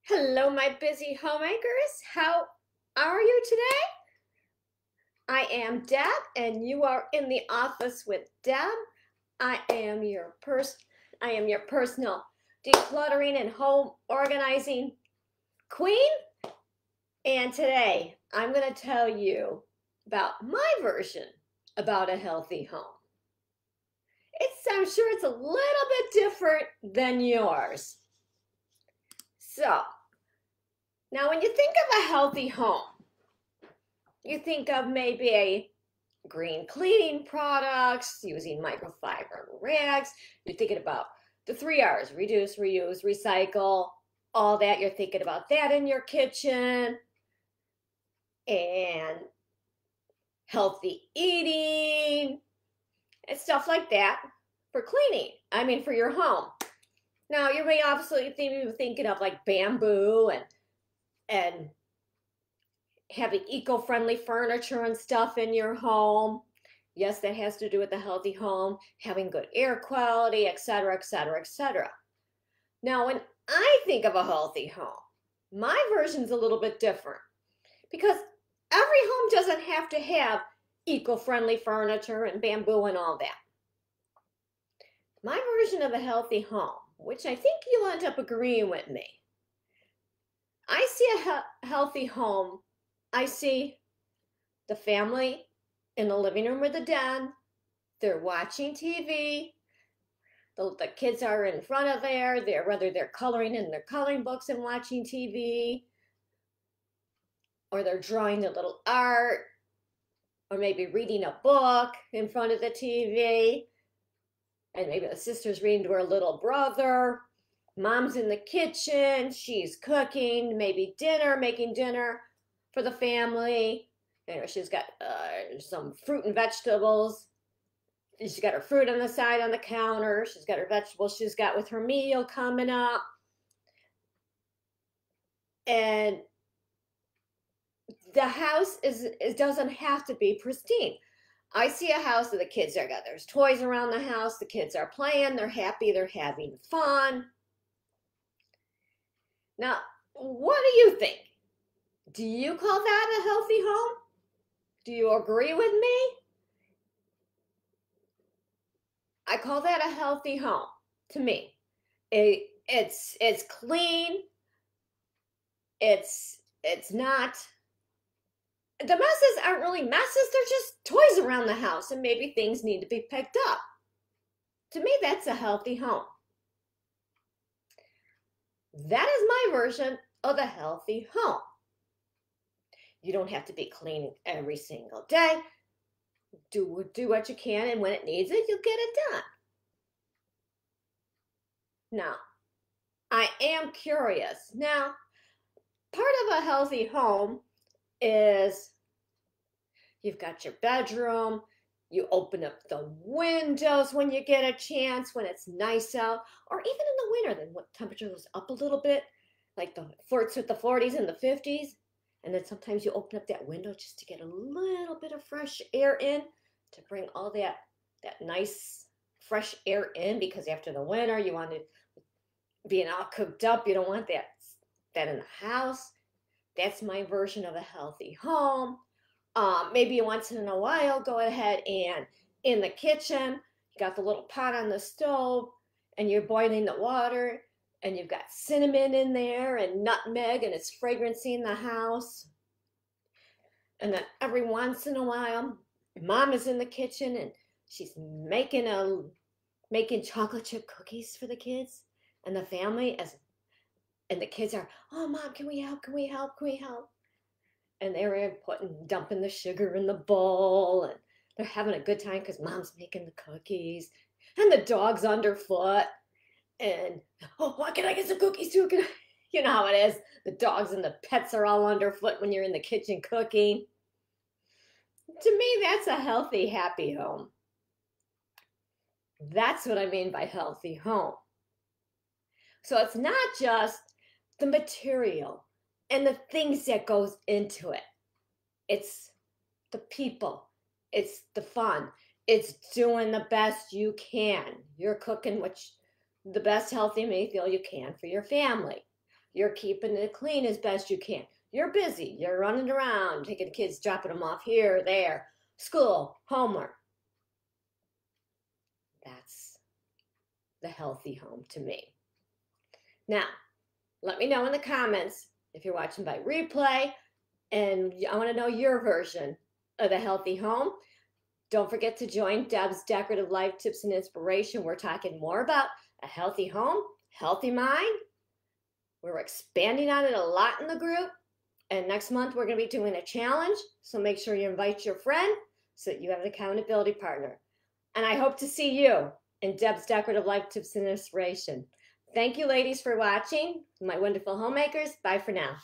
Hello, my busy homemakers. How are you today? I am Deb, and you are in the office with Deb. I am your personal decluttering and home organizing queen. And today I'm going to tell you about my version about a healthy home. I'm sure it's a little bit different than yours. So, now when you think of a healthy home, you think of maybe a green cleaning products, using microfiber rags. You're thinking about the 3 R's: reduce, reuse, recycle, all that. You're thinking about that in your kitchen, and healthy eating and stuff like that for cleaning. I mean, for your home. Now, you may obviously be thinking of like bamboo and having eco-friendly furniture and stuff in your home. Yes, that has to do with the healthy home, having good air quality, etc., etc., etc. Now, when I think of a healthy home, my version's a little bit different because every home doesn't have to have eco-friendly furniture and bamboo and all that. My version of a healthy home, which I think you'll end up agreeing with me, I see a healthy home. I see the family in the living room or the den. They're watching TV. The kids are in front of there. Whether they're coloring in their coloring books and watching TV, or they're drawing a little art, or maybe reading a book in front of the TV, and maybe the sister's reading to her little brother. Mom's in the kitchen. She's cooking, maybe making dinner for the family. She's got some fruit and vegetables. She's got her fruit on the side on the counter. She's got her vegetables she's got with her meal coming up. And the house doesn't have to be pristine. I see a house that the kids are got. There's toys around the house. The kids are playing. They're happy. They're having fun. Now, what do you think? Do you call that a healthy home? Do you agree with me? I call that a healthy home to me. It's clean. It's not. The messes aren't really messes. They're just toys around the house, and maybe things need to be picked up. To me, that's a healthy home. That is my version of a healthy home. You don't have to be cleaning every single day. Do what you can, and when it needs it, you'll get it done. Now, I am curious. Now, part of a healthy home is you've got your bedroom. You open up the windows when you get a chance, when it's nice out, or even in the winter, then when temperature goes up a little bit, like the flirts with the 40s and the 50s. And then sometimes you open up that window just to get a little bit of fresh air in, to bring all that nice fresh air in, because after the winter, you want it being all cooked up. You don't want that in the house. That's my version of a healthy home. Maybe once in a while, go ahead and in the kitchen, you got the little pot on the stove, and you're boiling the water, and you've got cinnamon in there and nutmeg, and it's fragrancing the house. And then every once in a while, Mom is in the kitchen and she's making chocolate chip cookies for the kids and the family, and the kids are, "Oh, Mom, can we help? Can we help? Can we help?" And they're dumping the sugar in the bowl, and they're having a good time because Mom's making the cookies, and the dog's underfoot. And, "Oh, why can I get some cookies too?" You know how it is. The dogs and the pets are all underfoot when you're in the kitchen cooking. To me, that's a healthy, happy home. That's what I mean by healthy home. So it's not just the material and the things that goes into it. It's the people. It's the fun. It's doing the best you can. You're cooking the best healthy meal you can for your family. You're keeping it clean as best you can. You're busy. You're running around, taking the kids, dropping them off here, there, school, homework. That's the healthy home to me. Now, let me know in the comments if you're watching by replay, and I want to know your version of the healthy home. Don't forget to join Deb's Decorative Life Tips and Inspiration. We're talking more about a healthy home, healthy mind. We're expanding on it a lot in the group. And next month, we're going to be doing a challenge. So make sure you invite your friend so that you have an accountability partner. And I hope to see you in Deb's Decorative Life Tips and Inspiration. Thank you, ladies, for watching. My wonderful homemakers. Bye for now.